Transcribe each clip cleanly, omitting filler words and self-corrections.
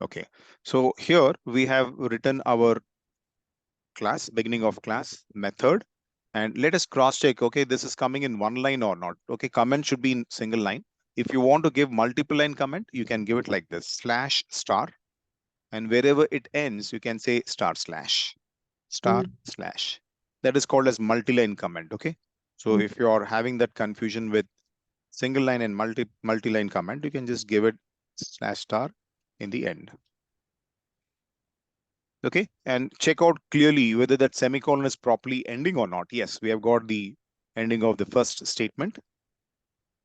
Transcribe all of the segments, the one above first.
Okay, so here we have written our class, beginning of class method, and let us cross check. Okay, this is coming in one line or not. Okay, comment should be in single line. If you want to give multiple line comment, you can give it like this, slash star, and wherever it ends, you can say star slash, star slash. That is called as multi-line comment. Okay, so if you are having that confusion with single line and multi-line comment, you can just give it slash star in the end. Okay, and check out clearly whether that semicolon is properly ending or not. Yes, we have got the ending of the first statement.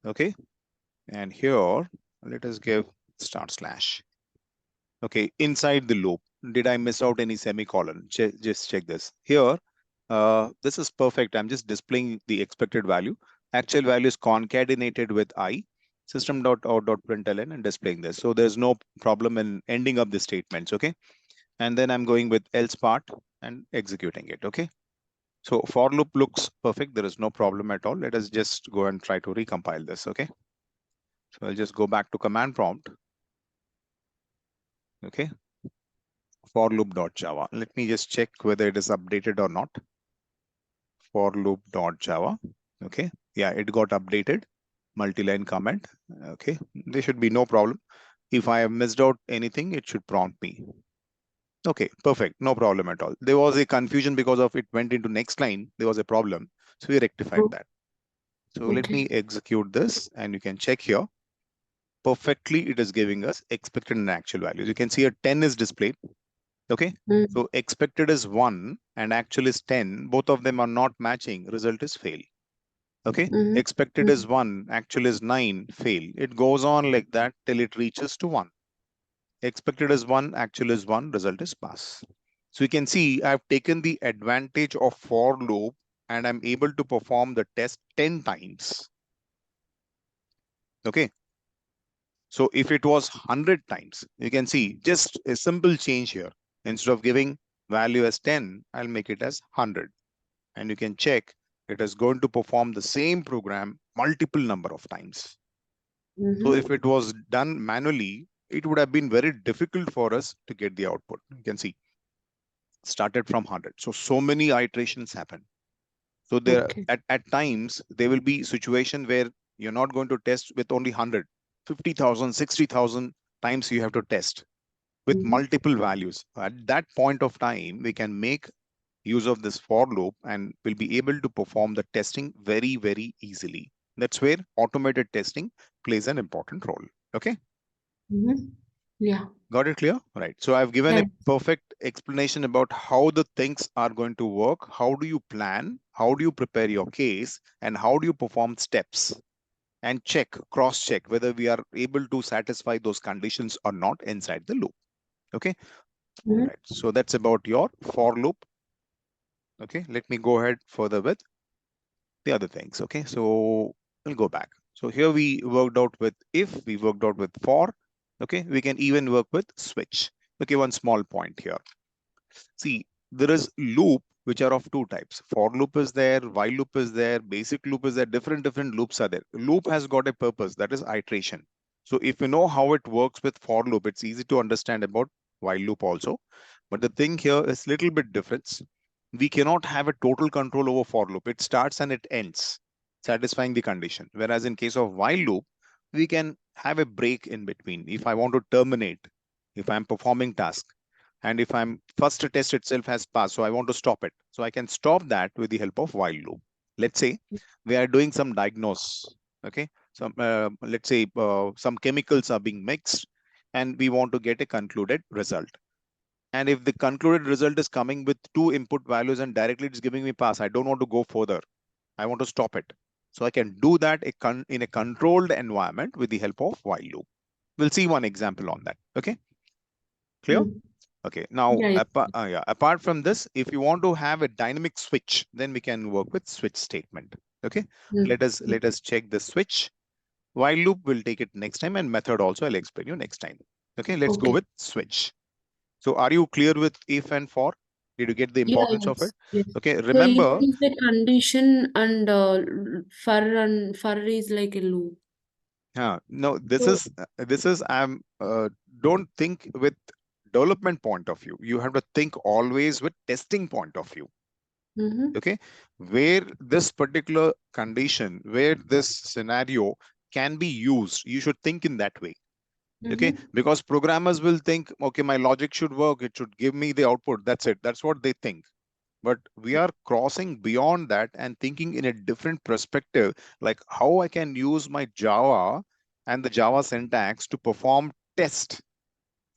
Okay, and here let us give star slash. Okay, inside the loop, did I miss out any semicolon? Just check this here. This is perfect. I'm just displaying the expected value. Actual value is concatenated with I, system.out.println, and displaying this. So there's no problem in ending up the statements. Okay, and then I'm going with else part and executing it. Okay, so for loop looks perfect. There is no problem at all. Let us just go and try to recompile this. Okay, so I'll just go back to command prompt. Okay, for loop.java. Let me just check whether it is updated or not. For loop.java. Okay, yeah, it got updated. Multi-line comment. Okay, there should be no problem. If I have missed out anything, it should prompt me. Okay, perfect. No problem at all. There was a confusion because of it went into next line. There was a problem. So we rectified that. So let me execute this and you can check here. Perfectly, it is giving us expected and actual values. You can see a 10 is displayed. Okay, so expected is 1 and actual is 10. Both of them are not matching. Result is fail. Okay, expected is 1, actual is 9, fail. It goes on like that till it reaches to 1. Expected is 1, actual is 1, result is pass. So you can see I've taken the advantage of for loop and I'm able to perform the test 10 times. Okay, so if it was 100 times, you can see just a simple change here. Instead of giving value as 10, I'll make it as 100. And you can check it is going to perform the same program multiple number of times. So if it was done manually, it would have been very difficult for us to get the output. You can see started from 100. So many iterations happen. So there at times, there will be situation where you're not going to test with only 100, 50,000, 60,000 times you have to test with multiple values. At that point of time, we can make use of this for loop and will be able to perform the testing very, very easily. That's where automated testing plays an important role. Okay. Yeah. Got it clear? Right. So I've given a perfect explanation about how the things are going to work. How do you plan? How do you prepare your case? And how do you perform steps? And check, cross-check whether we are able to satisfy those conditions or not inside the loop. Okay. Right. So that's about your for loop. Okay. Let me go ahead further with the other things. Okay. So we'll go back. So here we worked out with if, we worked out with for. Okay. We can even work with switch. Okay. One small point here. See, there is loop which are of two types. For loop is there, while loop is there, basic loop is there, different loops are there. Loop has got a purpose, that is iteration. So if you know how it works with for loop, it's easy to understand about while loop also. But the thing here is little bit difference. We cannot have a total control over for loop. It starts and it ends, satisfying the condition. Whereas in case of while loop, we can have a break in between. If I want to terminate, if I'm performing task, and if I'm first test itself has passed, so I want to stop it. So I can stop that with the help of while loop. Let's say we are doing some diagnose. Okay. So let's say some chemicals are being mixed and we want to get a concluded result. And if the concluded result is coming with two input values and directly it's giving me pass, I don't want to go further. I want to stop it. So I can do that in a controlled environment with the help of while loop. We'll see one example on that. Okay. Clear? Okay, now apart from this, if you want to have a dynamic switch, then we can work with switch statement. Okay, let us check the switch. While loop will take it next time, and method also I'll explain you next time. Okay, let's go with switch. So are you clear with if and for? Did you get the importance of it? Okay, remember. So if is the condition and for is like a loop. No, this is I'm don't think with development point of view. You have to think always with testing point of view. Okay, where this particular condition, where this scenario can be used, you should think in that way. Okay, because programmers will think, okay, my logic should work, it should give me the output, that's it, that's what they think. But we are crossing beyond that and thinking in a different perspective, like how I can use my Java and the Java syntax to perform test,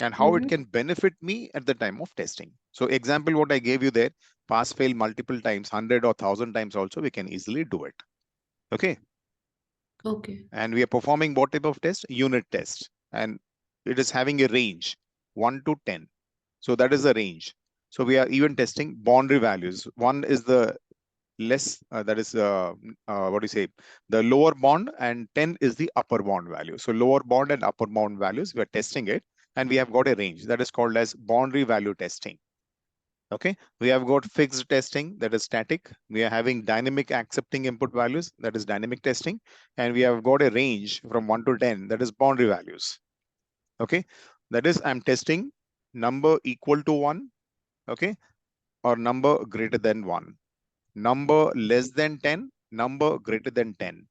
and how it can benefit me at the time of testing. So example, what I gave you there, pass fail multiple times, 100 or 1000 times also, we can easily do it. Okay. Okay. And we are performing what type of test? Unit test. And it is having a range 1 to 10. So that is the range. So we are even testing boundary values. 1 is the less, that is, what do you say? The lower bound, and 10 is the upper bound value. So lower bound and upper bound values, we are testing it. And we have got a range that is called as boundary value testing. Okay, we have got fixed testing, that is static. We are having dynamic accepting input values, that is dynamic testing. And we have got a range from 1 to 10, that is boundary values. Okay, that is, I'm testing number equal to 1, okay, or number greater than 1, number less than 10, number greater than 10.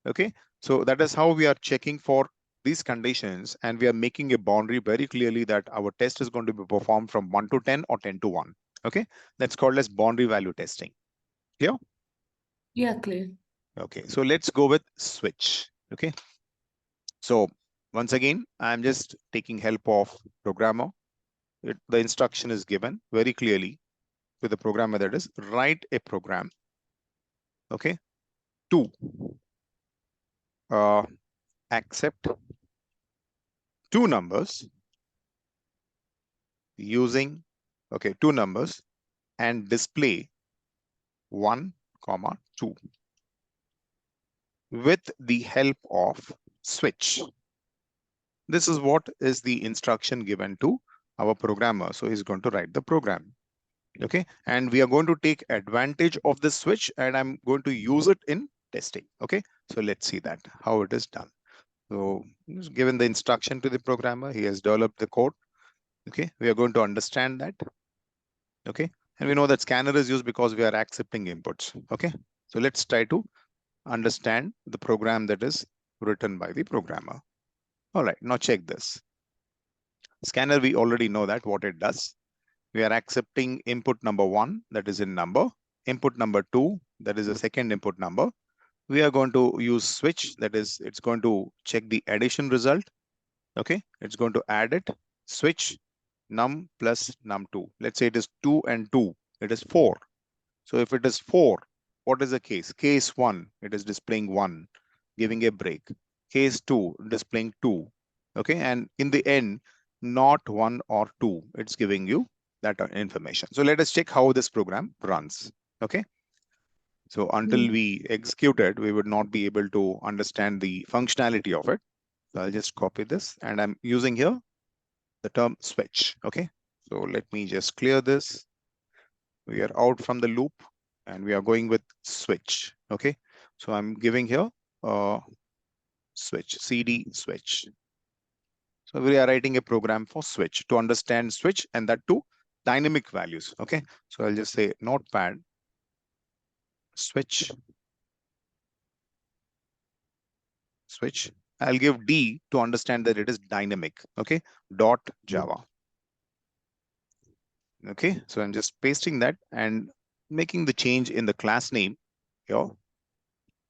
Okay, so that is how we are checking for these conditions, and we are making a boundary very clearly that our test is going to be performed from 1 to 10 or 10 to 1. Okay, that's called as boundary value testing. Clear? Yeah, clear. Okay, so let's go with switch. Okay, so once again, I'm just taking help of programmer. The instruction is given very clearly to the programmer, that is, write a program, okay, to accept two numbers using, okay, two numbers and display 1, 2 with the help of switch. This is what is the instruction given to our programmer. So he's going to write the program. Okay, and we are going to take advantage of the switch, and I'm going to use it in testing. Okay, so let's see that how it is done. So he's given the instruction to the programmer, he has developed the code. Okay, we are going to understand that. Okay, and we know that scanner is used because we are accepting inputs. Okay, so let's try to understand the program that is written by the programmer. All right, now check this. Scanner, we already know that what it does. We are accepting input number 1, that is in number, input number 2, that is the second input number. We are going to use switch, that is, it's going to check the addition result. Okay, it's going to add it, switch num plus num2. Let's say it is 2 and 2, it is 4. So if it is 4, what is the case? Case 1, it is displaying 1, giving a break. Case 2, displaying 2. Okay, and in the end, not 1 or 2, it's giving you that information. So let us check how this program runs. Okay, so until we execute it, we would not be able to understand the functionality of it. So I'll just copy this, and I'm using here the term switch. Okay, so let me just clear this. We are out from the loop and we are going with switch. Okay, so I'm giving here switch, cd switch. So we are writing a program for switch to understand switch, and that too dynamic values. Okay, so I'll just say notepad switch. I'll give D to understand that it is dynamic. Okay, dot Java. Okay, so I'm just pasting that and making the change in the class name here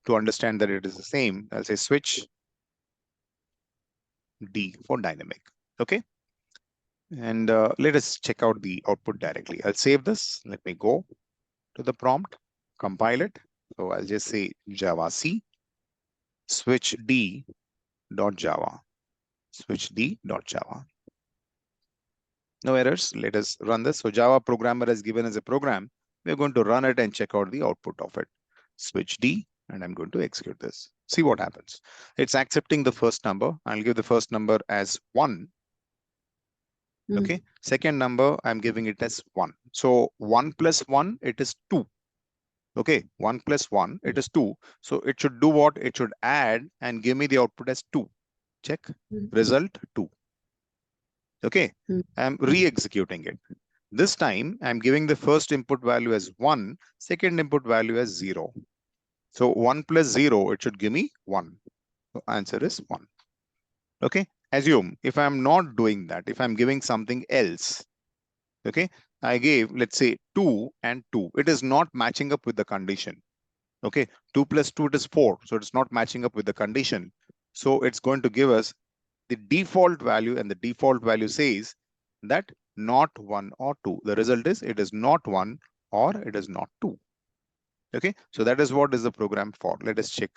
to understand that it is the same. I'll say switch D for dynamic. Okay, and let us check out the output directly. I'll save this. Let me go to the prompt, compile it. So I'll just say Java C switch D dot Java, switch D dot Java. No errors. Let us run this. So Java programmer has given us a program. We're going to run it and check out the output of it. Switch D, and I'm going to execute this. See what happens. It's accepting the first number. I'll give the first number as 1. Okay. Second number, I'm giving it as 1. So 1 plus 1, it is 2. Okay. 1 plus 1, it is 2. So it should do what? It should add and give me the output as 2. Check. Result 2. Okay, I'm re-executing it. This time I'm giving the first input value as 1, second input value as 0. So 1 plus 0, it should give me 1. So answer is 1. Okay, assume if I'm not doing that, if I'm giving something else, okay, I gave, let's say 2 and 2. It is not matching up with the condition. Okay, 2 plus 2, it is 4. So it's not matching up with the condition. So it's going to give us the default value, and the default value says that not 1 or 2. The result is it is not 1 or it is not 2. Okay, so that is what is the program for. Let us check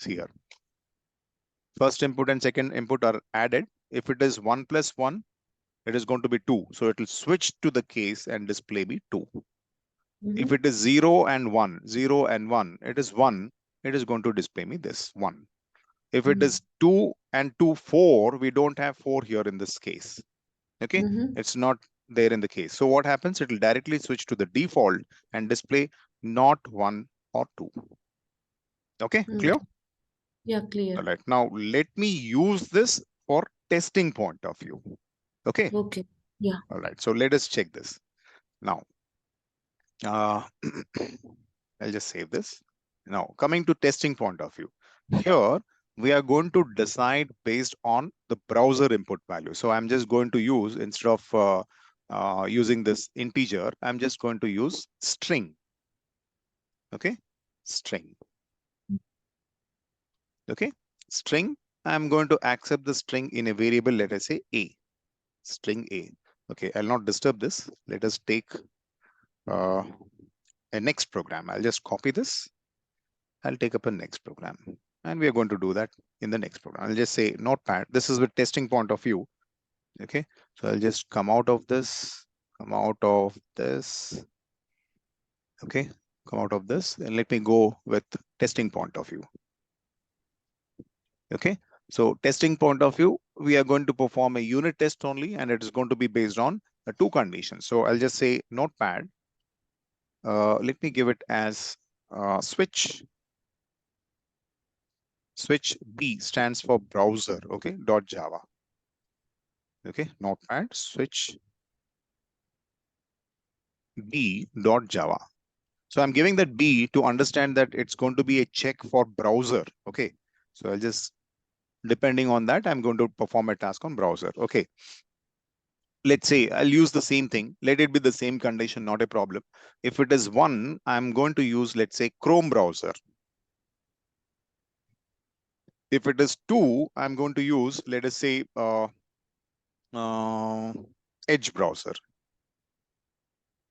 here. First input and second input are added. If it is 1 plus 1, it is going to be 2. So it will switch to the case and display me 2. If it is 0 and 1, 0 and 1, it is 1. It is going to display me this 1. If it is 2 and 2, 4, we don't have 4 here in this case. Okay, it's not there in the case. So what happens? It will directly switch to the default and display not 1 or 2. Okay, clear? Yeah, clear. All right. Now let me use this for testing point of view. Okay. Okay. Yeah. All right. So let us check this now. I'll just save this. Now coming to testing point of view, here we are going to decide based on the browser input value. So I'm just going to use, instead of using this integer, I'm just going to use string. Okay, string. Okay, string. I'm going to accept the string in a variable, let us say A, string A. Okay, I'll not disturb this. Let us take a next program. I'll just copy this. I'll take up a next program, and we are going to do that in the next program. I'll just say notepad. This is the testing point of view. Okay, so I'll just come out of this, come out of this. Okay, come out of this, and let me go with testing point of view. Okay, so testing point of view, we are going to perform a unit test only, and it is going to be based on the 2 conditions. So I'll just say notepad. Let me give it as switch. Switch B stands for browser. Okay, .java. Okay, notepad switch B.java. So I'm giving that B to understand that it's going to be a check for browser. Okay, so I'll just, depending on that, I'm going to perform a task on browser. Okay, let's say I'll use the same thing. Let it be the same condition, not a problem. If it is 1, I'm going to use, let's say, Chrome browser. If it is 2, I'm going to use, let us say, Edge browser.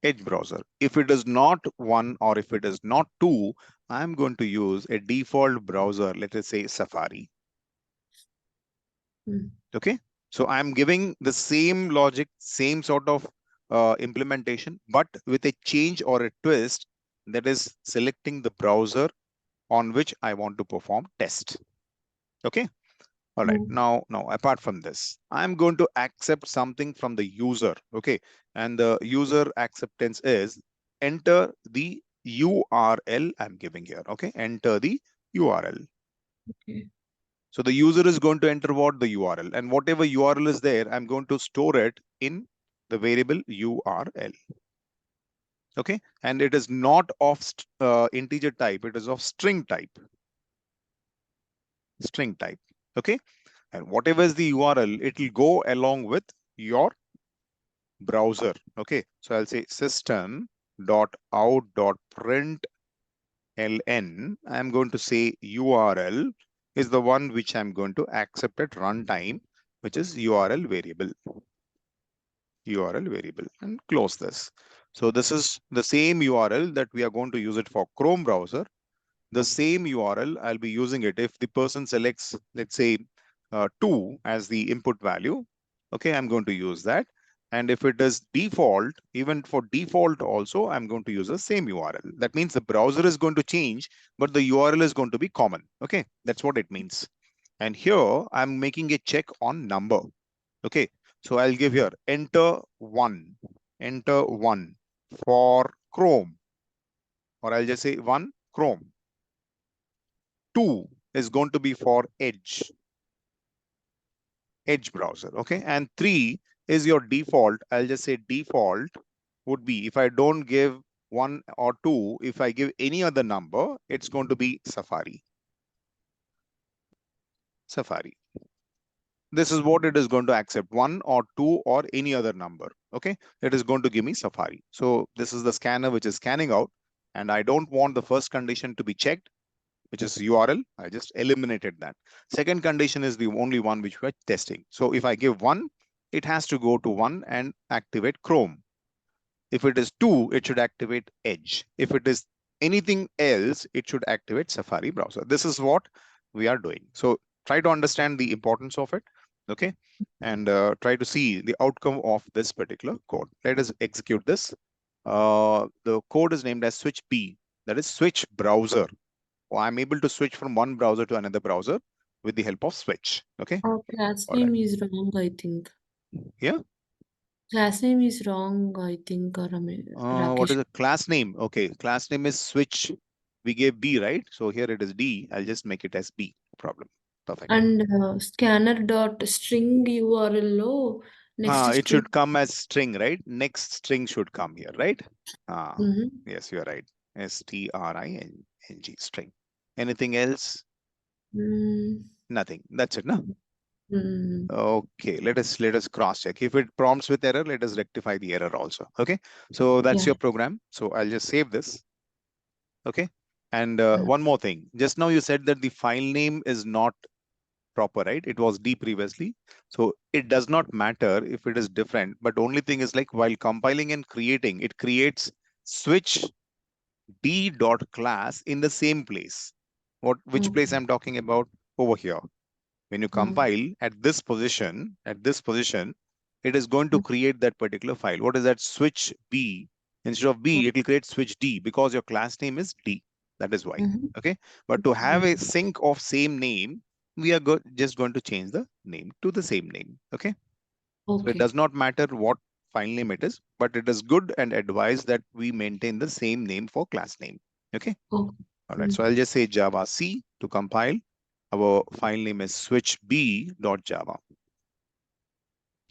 Edge browser. If it is not 1 or if it is not 2, I'm going to use a default browser, let us say Safari. Okay, so I'm giving the same logic, same sort of implementation, but with a change or a twist, that is selecting the browser on which I want to perform test. Okay, all right. Now apart from this, I'm going to accept something from the user. Okay, and the user acceptance is enter the URL I'm giving here. Okay, enter the URL. Okay. So the user is going to enter what? The URL, and whatever URL is there, I'm going to store it in the variable URL. Okay, and it is not of integer type, it is of string type. String type. Okay, and whatever is the URL, it will go along with your browser. Okay, so I'll say system.out.println. I'm going to say URL is the one which I'm going to accept at runtime, which is URL variable. URL variable, and close this. So this is the same URL that we are going to use it for Chrome browser. The same URL, I'll be using it if the person selects, let's say, 2 as the input value. Okay, I'm going to use that. And if it is default, even for default also, I'm going to use the same URL. That means the browser is going to change, but the URL is going to be common. Okay, that's what it means. And here I'm making a check on number. Okay, so I'll give here enter 1 for Chrome, or I'll just say 1 Chrome. 2 is going to be for Edge. Edge browser. Okay. And 3 is your default. I'll just say default would be, if I don't give 1 or 2, if I give any other number, it's going to be Safari. Safari. This is what it is going to accept, 1 or 2 or any other number. Okay. It is going to give me Safari. So this is the scanner which is scanning out, and I don't want the first condition to be checked, which is URL. I just eliminated that. Second condition is the only one which we're testing. So if I give 1, it has to go to 1 and activate Chrome. If it is 2, it should activate Edge. If it is anything else, it should activate Safari browser. This is what we are doing. So try to understand the importance of it. Okay. And try to see the outcome of this particular code. Let us execute this. The code is named as switch B, that is switch browser. I'm able to switch from one browser to another browser with the help of switch. Okay. Our class All right. name is wrong, I think. Yeah. Class name is wrong, I think, What Rakesh. is the class name? Okay. Class name is switch. We gave B, right? So here it is D. I'll just make it as B. No problem. Perfect. And scanner.string URL lo next It string. should come as string, right? Next string should come here, right? Yes, you're right. string string. Anything else? Nothing. That's it, no? Okay, let us cross check. If it prompts with error, let us rectify the error also. Okay, so that's your program. So I'll just save this. Okay, and one more thing. Just now you said that the file name is not proper, right? It was D previously. So it does not matter if it is different, but only thing is, like, while compiling and creating, it creates switch d.class in the same place. Which place I'm talking about? Over here. When you compile at this position, it is going to create that particular file. What is that? Switch B. Instead of B, it will create switch D because your class name is D. That is why. Okay. But to have a sync of same name, we are just going to change the name to the same name. Okay. So it does not matter what file name it is, but it is good and advised that we maintain the same name for class name. Okay. All right. So I'll just say Java C to compile. Our file name is switchb.java.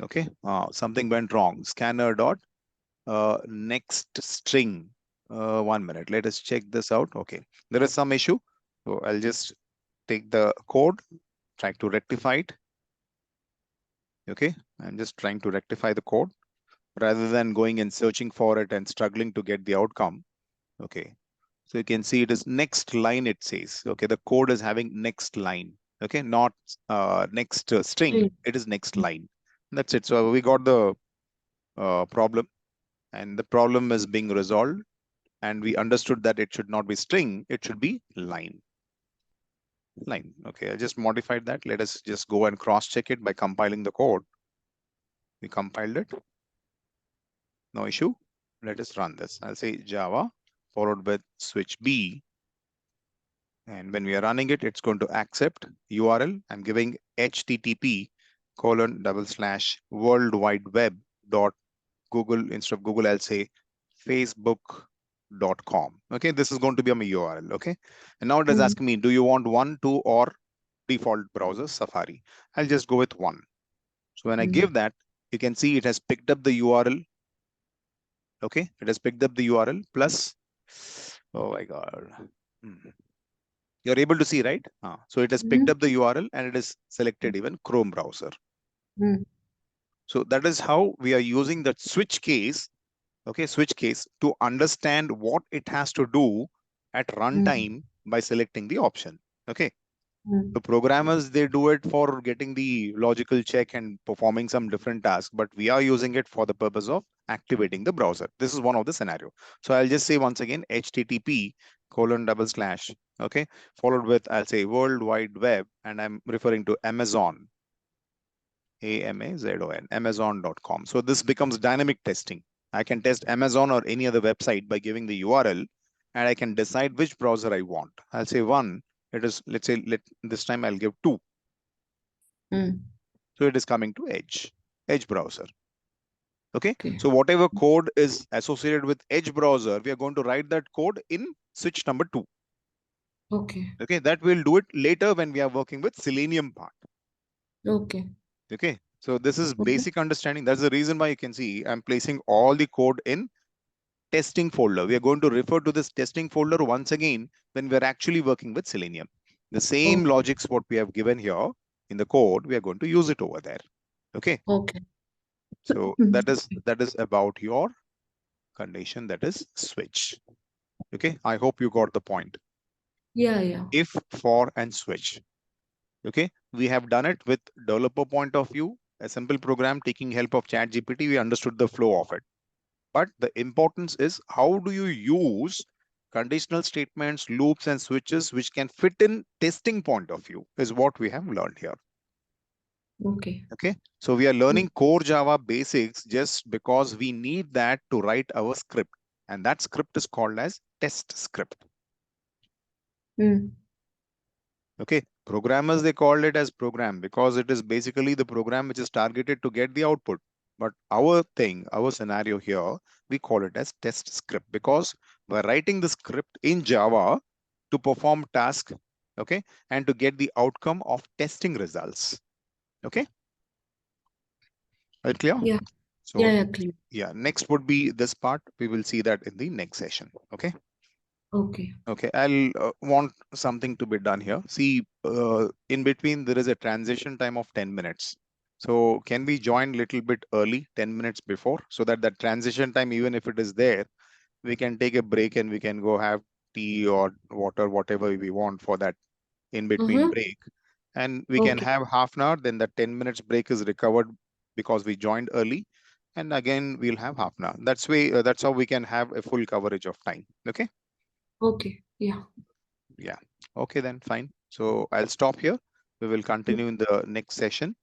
Okay. Something went wrong. Scanner dot next string. 1 minute. Let us check this out. Okay. There is some issue. So I'll just take the code, try to rectify it. Okay. I'm just trying to rectify the code rather than going and searching for it and struggling to get the outcome. Okay. So you can see it is next line, it says. Okay. The code is having next line. Okay. Not next string. It is next line. That's it. So we got the problem, and the problem is being resolved. And we understood that it should not be string. It should be line. Line. Okay. I just modified that. Let us just go and cross check it by compiling the code. We compiled it. No issue. Let us run this. I'll say Java followed with switch B. And when we are running it, it's going to accept URL. I'm giving http://World Wide Web .google. Instead of Google, I'll say facebook.com. Okay, this is going to be my URL. Okay, and now it is asking me, do you want 1, 2, or default browser Safari? I'll just go with 1. So when I give that, you can see it has picked up the URL. Okay, it has picked up the URL plus, oh my God. You're able to see, right? So it has picked up the URL and it is selected even Chrome browser. So that is how we are using that switch case. Okay, switch case to understand what it has to do at runtime by selecting the option. Okay. The programmers, they do it for getting the logical check and performing some different tasks, but we are using it for the purpose of activating the browser. This is one of the scenario. So I'll just say once again, http:// okay, followed with, I'll say World Wide Web, and I'm referring to Amazon, AMAZON, Amazon.com. So this becomes dynamic testing. I can test Amazon or any other website by giving the URL, and I can decide which browser I want. I'll say 1. It is, let's say, this time I'll give 2. So it is coming to Edge browser. Okay. So whatever code is associated with Edge browser, we are going to write that code in switch number 2. Okay. That we'll do it later when we are working with Selenium part. Okay. So this is Okay. basic understanding. That's the reason why you can see I'm placing all the code in testing folder. We are going to refer to this testing folder once again when we're actually working with Selenium. The same Okay. logics what we have given here in the code, we are going to use it over there. Okay. Okay. So that is about your condition, that is switch. Okay. I hope you got the point. Yeah. If, for, and switch. Okay. We have done it with developer point of view, a simple program taking help of ChatGPT. We understood the flow of it. But the importance is how do you use conditional statements, loops, and switches which can fit in testing point of view is what we have learned here. Okay. Okay. So we are learning core Java basics just because we need that to write our script. And that script is called as test script. Okay. Programmers, they called it as program because it is basically the program which is targeted to get the output. But our scenario here, we call it as test script because we're writing the script in Java to perform task, okay, and to get the outcome of testing results. Okay. Right, clear? Yeah. So Yeah, clear. yeah, next would be this part. We will see that in the next session. Okay. Okay. Okay, I'll want something to be done here. See, in between there is a transition time of 10 minutes. So can we join little bit early, 10 minutes before, so that that transition time, even if it is there, we can take a break and we can go have tea or water, whatever we want for that in between break. And we can Okay. have half an hour, then the 10 minutes break is recovered because we joined early. And again, we'll have half an hour. That's how we can have a full coverage of time. Okay. Okay. Yeah. Yeah. Okay, then fine. So I'll stop here. We will continue in the next session.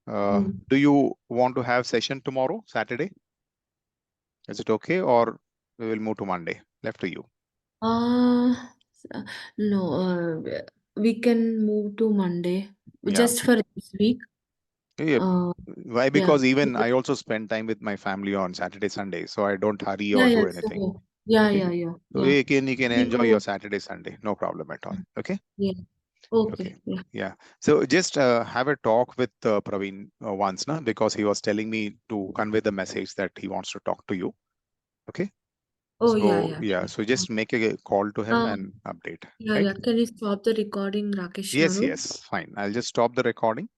Do you want to have session tomorrow, Saturday? Is it okay, or we will move to Monday? Left to you. No, we can move to Monday Yeah. just for this week. Yeah. Why? Yeah. Because even I also spend time with my family on Saturday, Sunday, so I don't hurry or Yeah, do yeah. anything. So, yeah, Okay. yeah, yeah, So yeah. you can We enjoy your go. Saturday, Sunday. No problem at all. Okay. Yeah. Okay. Okay. Yeah. Yeah. So just have a talk with Praveen once, na, because he was telling me to convey the message that he wants to talk to you. Okay. Oh, So yeah. yeah, so just make a call to him and update, right? Yeah. Can you stop the recording, Rakesh Yes, Garu? yes, fine. I'll just stop the recording